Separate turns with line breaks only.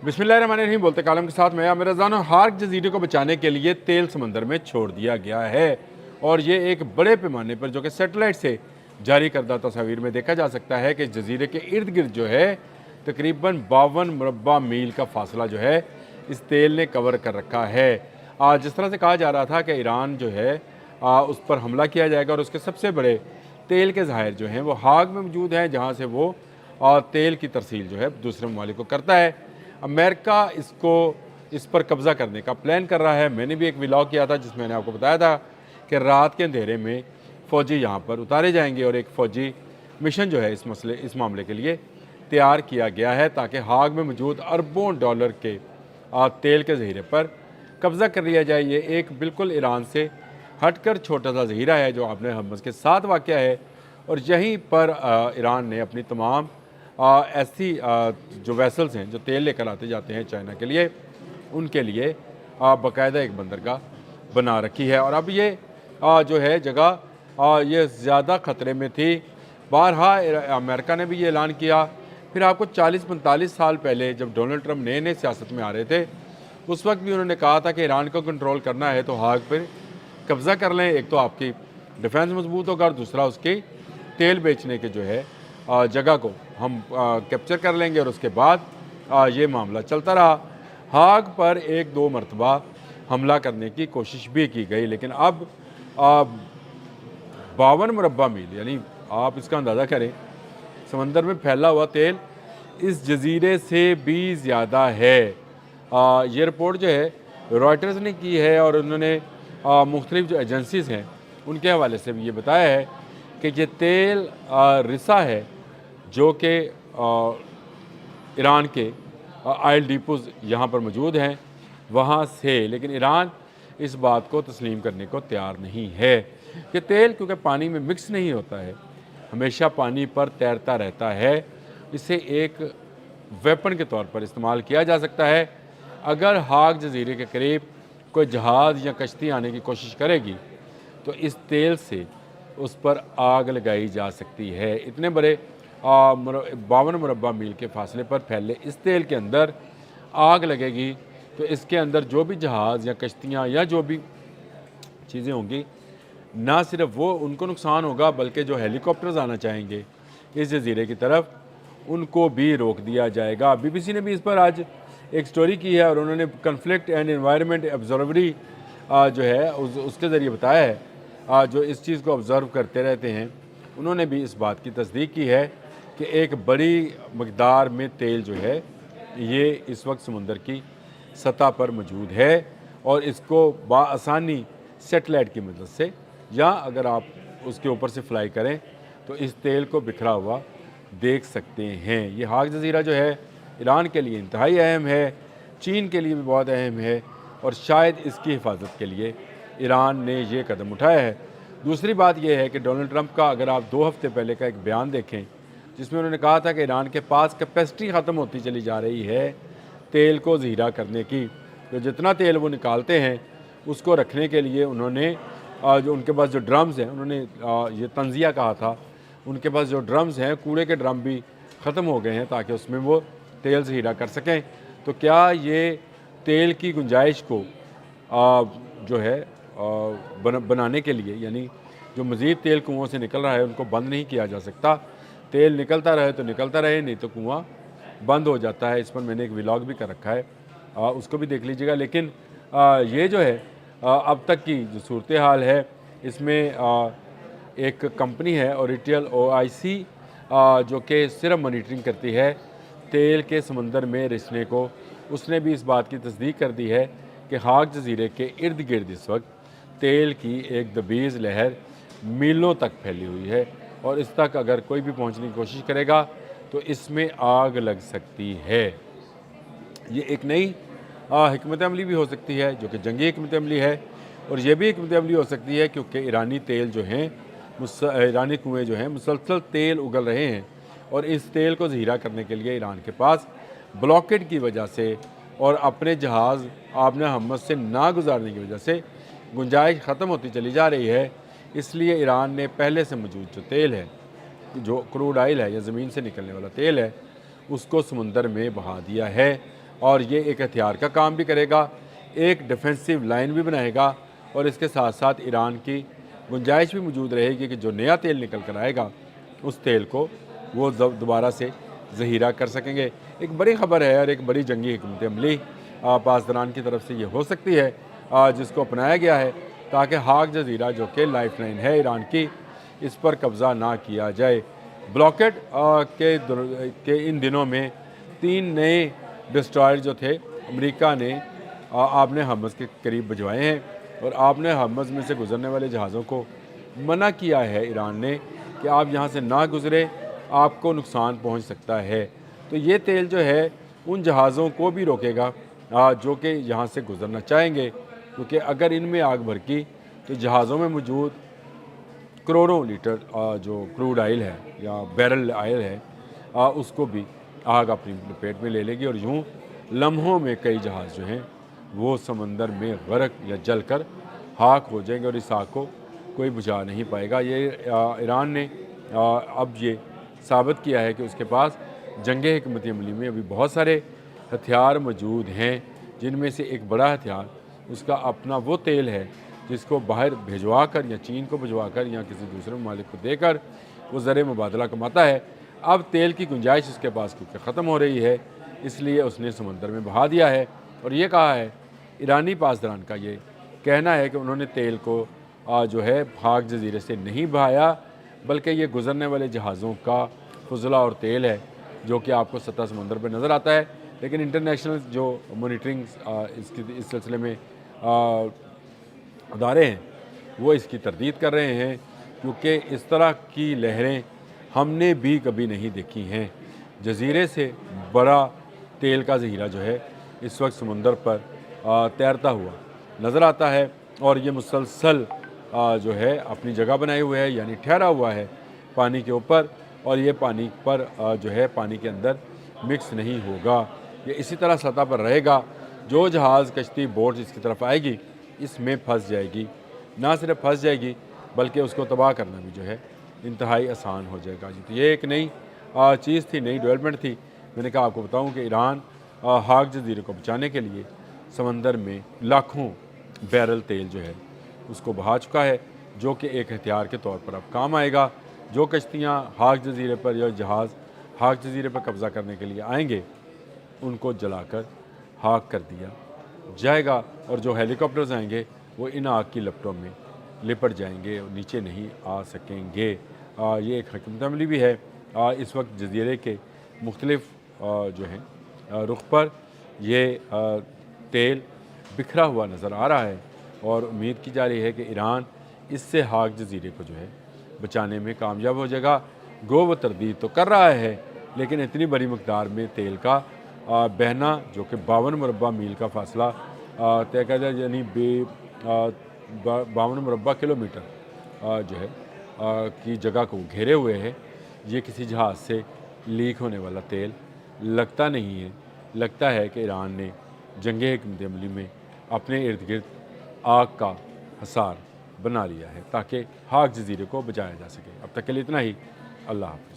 बिस्मिल्लाहिर्रहमानिर्रहीम। बोलते कालम के साथ मैं आमिर रज़ान। हार्क जजीरे को बचाने के लिए तेल समंदर में छोड़ दिया गया है और ये एक बड़े पैमाने पर, जो कि सेटेलाइट से जारी करदा तस्वीर में देखा जा सकता है कि जजीरे के इर्द गिर्द जो है तकरीबन 52 मुरब्बा मील का फासला जो है इस तेल ने कवर कर रखा है। जिस तरह से कहा जा रहा था कि ईरान जो है उस पर हमला किया जाएगा और उसके सबसे बड़े तेल के ज़ाहिर जो हैं वो हाग में मौजूद हैं, जहाँ से वो तेल की तरसील जो है दूसरे ममालिक को करता है। अमेरिका इस पर कब्ज़ा करने का प्लान कर रहा है। मैंने भी एक व्लॉग किया था जिसमें मैंने आपको बताया था कि रात के अंधेरे में फ़ौजी यहाँ पर उतारे जाएंगे और एक फ़ौजी मिशन जो है इस मामले के लिए तैयार किया गया है, ताकि हाग में मौजूद अरबों डॉलर के तेल के ज़हीरे पर कब्ज़ा कर लिया जाए। ये एक बिल्कुल ईरान से हटकर छोटा सा ज़हीरा है जो आपने हम्मस के साथ वाक़या है, और यहीं पर ईरान ने अपनी तमाम ऐसी जो वेसल्स हैं जो तेल लेकर आते जाते हैं चाइना के लिए, उनके लिए बाकायदा एक बंदरगाह बना रखी है। और अब ये जो है जगह ये ज़्यादा ख़तरे में थी। बारहा अमेरिका ने भी ये ऐलान किया। फिर आपको 40-45 साल पहले जब डोनाल्ड ट्रंप नए नए सियासत में आ रहे थे, उस वक्त भी उन्होंने कहा था कि ईरान को कंट्रोल करना है तो हाग पर कब्ज़ा कर लें। एक तो आपकी डिफेंस मजबूत होगा और दूसरा उसकी तेल बेचने के जो है जगह को हम कैप्चर कर लेंगे। और उसके बाद ये मामला चलता रहा। हाग पर 1-2 मरतबा हमला करने की कोशिश भी की गई, लेकिन अब 52 मुरब्बा मील, यानी आप इसका अंदाज़ा करें, समंदर में फैला हुआ तेल इस जजीरे से भी ज़्यादा है। ये रिपोर्ट जो है रॉयटर्स ने की है और उन्होंने मुख्तलिफ जो एजेंसीज़ हैं उनके हवाले से भी ये बताया है कि ये तेल रिसा है जो कि ईरान के ऑयल डिपोज़ यहाँ पर मौजूद हैं वहाँ से, लेकिन ईरान इस बात को तस्लीम करने को तैयार नहीं है कि तेल क्योंकि पानी में मिक्स नहीं होता है, हमेशा पानी पर तैरता रहता है, इसे एक वेपन के तौर पर इस्तेमाल किया जा सकता है। अगर हाग जजीरे के करीब कोई जहाज़ या कश्ती आने की कोशिश करेगी तो इस तेल से उस पर आग लगाई जा सकती है। इतने बड़े 52 मुरब्बा मील के फासले पर फैले इस तेल के अंदर आग लगेगी तो इसके अंदर जो भी जहाज़ या कश्तियाँ या जो भी चीज़ें होंगी, ना सिर्फ वो उनको नुकसान होगा बल्कि जो हेलीकॉप्टर्स आना चाहेंगे इस जजीरे की तरफ उनको भी रोक दिया जाएगा। BBC ने भी इस पर आज एक स्टोरी की है और उन्होंने कन्फ्लिक्ट एंड एनवायरनमेंट ऑब्जर्वरी जो है उसके ज़रिए बताया है, जो इस चीज़ को ऑब्ज़र्व करते रहते हैं, उन्होंने भी इस बात की तस्दीक की है कि एक बड़ी मकदार में तेल जो है ये इस वक्त समुंदर की सतह पर मौजूद है और इसको बआसानी सेटेलाइट की मदद से या अगर आप उसके ऊपर से फ्लाई करें तो इस तेल को बिखरा हुआ देख सकते हैं। ये हाग जजीरा जो है ईरान के लिए इंतहाई अहम है, चीन के लिए भी बहुत अहम है और शायद इसकी हिफाजत के लिए ईरान ने ये कदम उठाया है। दूसरी बात यह है कि डोनाल्ड ट्रंप का अगर आप 2 हफ्ते पहले का एक बयान देखें जिसमें उन्होंने कहा था कि ईरान के पास कैपेसिटी ख़त्म होती चली जा रही है तेल को ज़हीरा करने की, तो जितना तेल वो निकालते हैं उसको रखने के लिए उन्होंने जो उनके पास जो ड्रम्स हैं, उन्होंने ये तंजिया कहा था, उनके पास जो ड्रम्स हैं कूड़े के ड्रम भी ख़त्म हो गए हैं ताकि उसमें वो तेल ज़हीरा कर सकें। तो क्या ये तेल की गुंजाइश को जो है बनाने के लिए, यानी जो मज़ीद तेल कुओं से निकल रहा है उनको बंद नहीं किया जा सकता। तेल निकलता रहे तो निकलता रहे, नहीं तो कुआं बंद हो जाता है। इस पर मैंने एक व्लॉग भी कर रखा है, उसको भी देख लीजिएगा। लेकिन ये जो है अब तक की जो सूरत हाल है इसमें एक कंपनी है ओरिटियल OIC जो कि सिर्फ मॉनिटरिंग करती है तेल के समंदर में रिसने को, उसने भी इस बात की तस्दीक कर दी है कि हाग जजीरे के इर्द गिर्द इस वक्त तेल की एक दबीज़ लहर मीलों तक फैली हुई है और इस तक अगर कोई भी पहुंचने की कोशिश करेगा तो इसमें आग लग सकती है। ये एक नई हिकमत अमली भी हो सकती है जो कि जंगी हिकमत अमली है, और ये भी हिकमत अमली हो सकती है क्योंकि ईरानी तेल जो हैं ईरानी कुएँ जो हैं मुसलसल तेल उगल रहे हैं और इस तेल को ज़हीरा करने के लिए ईरान के पास ब्लॉकेट की वजह से और अपने जहाज़ आबना हमत से ना गुजारने की वजह से गुंजाइश ख़त्म होती चली जा रही है। इसलिए ईरान ने पहले से मौजूद जो तेल है, जो क्रूड ऑयल है या ज़मीन से निकलने वाला तेल है, उसको समुंदर में बहा दिया है اور یہ ایک ہتھیار کا کام بھی کرے گا، ایک ڈیفینسو لائن بھی بنائے گا، اور اس کے ساتھ ساتھ ایران کی گنجائش بھی موجود رہے گی کہ جو نیا تیل نکل کر آئے گا اس تیل کو وہ دوبارہ سے ذخیرہ کر سکیں گے۔ ایک بڑی خبر ہے اور ایک بڑی جنگی حکمت عملی پاسداران کی طرف سے یہ ہو سکتی ہے جس کو اپنایا گیا ہے تاکہ ہاک جزیرہ جو کہ لائف لائن ہے ایران کی، اس پر قبضہ نہ کیا جائے۔ بلاکڈ کے ان دنوں میں 3 نئے ڈسٹرائر جو تھے امریکہ نے آبِ حرمز کے قریب بھجوائے ہیں، اور آبِ حرمز میں سے گزرنے والے جہازوں کو منع کیا ہے ایران نے کہ آپ یہاں سے نہ گزرے، آپ کو نقصان پہنچ سکتا ہے۔ تو یہ تیل جو ہے ان جہازوں کو بھی روکے گا جو کہ یہاں سے گزرنا چاہیں گے، کیونکہ اگر ان میں آگ بھڑکی تو جہازوں میں موجود کروڑوں لیٹر جو کروڈ آئل ہے یا بیرل آئل ہے اس کو بھی آگ اپنی لپیٹ میں لے لے گی، اور یوں لمحوں میں کئی جہاز جو ہیں وہ سمندر میں غرق یا جل کر خاک ہو جائیں گے، اور اس آگ کو کوئی بجھا نہیں پائے گا۔ یہ ایران نے اب یہ ثابت کیا ہے کہ اس کے پاس جنگ حکمت عملی میں ابھی بہت سارے ہتھیار موجود ہیں، جن میں سے ایک بڑا ہتھیار اس کا اپنا وہ تیل ہے جس کو باہر بھیجوا کر یا چین کو بھجوا کر یا کسی دوسرے ممالک کو دے کر وہ زر مبادلہ کماتا ہے۔ اب تیل کی گنجائش اس کے پاس کیونکہ ختم ہو رہی ہے، اس لیے اس نے سمندر میں بہا دیا ہے، اور یہ کہا ہے ایرانی پاسداران کا یہ کہنا ہے کہ انہوں نے تیل کو جو ہے خاک جزیرے سے نہیں بہایا، بلکہ یہ گزرنے والے جہازوں کا فضلہ اور تیل ہے جو کہ آپ کو سطح سمندر پہ نظر آتا ہے۔ لیکن انٹرنیشنل جو مانیٹرنگ اس سلسلے میں ادارے ہیں وہ اس کی تردید کر رہے ہیں، کیونکہ اس طرح کی لہریں ہم نے بھی کبھی نہیں دیکھی ہیں۔ جزیرے سے بڑا تیل کا ذخیرہ جو ہے اس وقت سمندر پر تیرتا ہوا نظر آتا ہے، اور یہ مسلسل جو ہے اپنی جگہ بنائے ہوئے ہے، یعنی ٹھہرا ہوا ہے پانی کے اوپر، اور یہ پانی پر جو ہے پانی کے اندر مکس نہیں ہوگا، یہ اسی طرح سطح پر رہے گا۔ جو جہاز کشتی بوٹ اس کی طرف آئے گی اس میں پھنس جائے گی، نہ صرف پھنس جائے گی بلکہ اس کو تباہ کرنا بھی جو ہے انتہائی آسان ہو جائے گا۔ تو یہ ایک نئی چیز تھی، نئی ڈیولپمنٹ تھی۔ میں نے کہا آپ کو بتاؤں کہ ایران خاک جزیرے کو بچانے کے لیے سمندر میں لاکھوں بیرل تیل جو ہے اس کو بہا چکا ہے، جو کہ ایک ہتھیار کے طور پر اب کام آئے گا۔ جو کشتیاں خاک جزیرے پر یا جہاز خاک جزیرے پر قبضہ کرنے کے لیے آئیں گے ان کو جلا کر خاک کر دیا جائے گا، اور جو ہیلی کاپٹرز آئیں گے وہ ان آگ کی لپٹوں میں لپٹ جائیں گے اور نیچے نہیں آ سکیں گے۔ یہ ایک حکمت عملی بھی ہے۔ اس وقت جزیرے کے مختلف جو ہیں رخ پر یہ تیل بکھرا ہوا نظر آ رہا ہے، اور امید کی جا رہی ہے کہ ایران اس سے خاک جزیرے کو جو ہے بچانے میں کامیاب ہو جائے گا۔ گو وہ تردید تو کر رہا ہے، لیکن اتنی بڑی مقدار میں تیل کا بہنا جو کہ 52 مربع میل کا فاصلہ طے کر جائے، یعنی 52 مربع کلومیٹر جو ہے کی جگہ کو گھیرے ہوئے ہے، یہ کسی جہاز سے لیک ہونے والا تیل لگتا نہیں ہے۔ لگتا ہے کہ ایران نے جنگ حکمت عملی میں اپنے ارد گرد آگ کا حصار بنا لیا ہے تاکہ خاک جزیرے کو بچایا جا سکے۔ اب تک کے لیے اتنا ہی، اللہ حافظ۔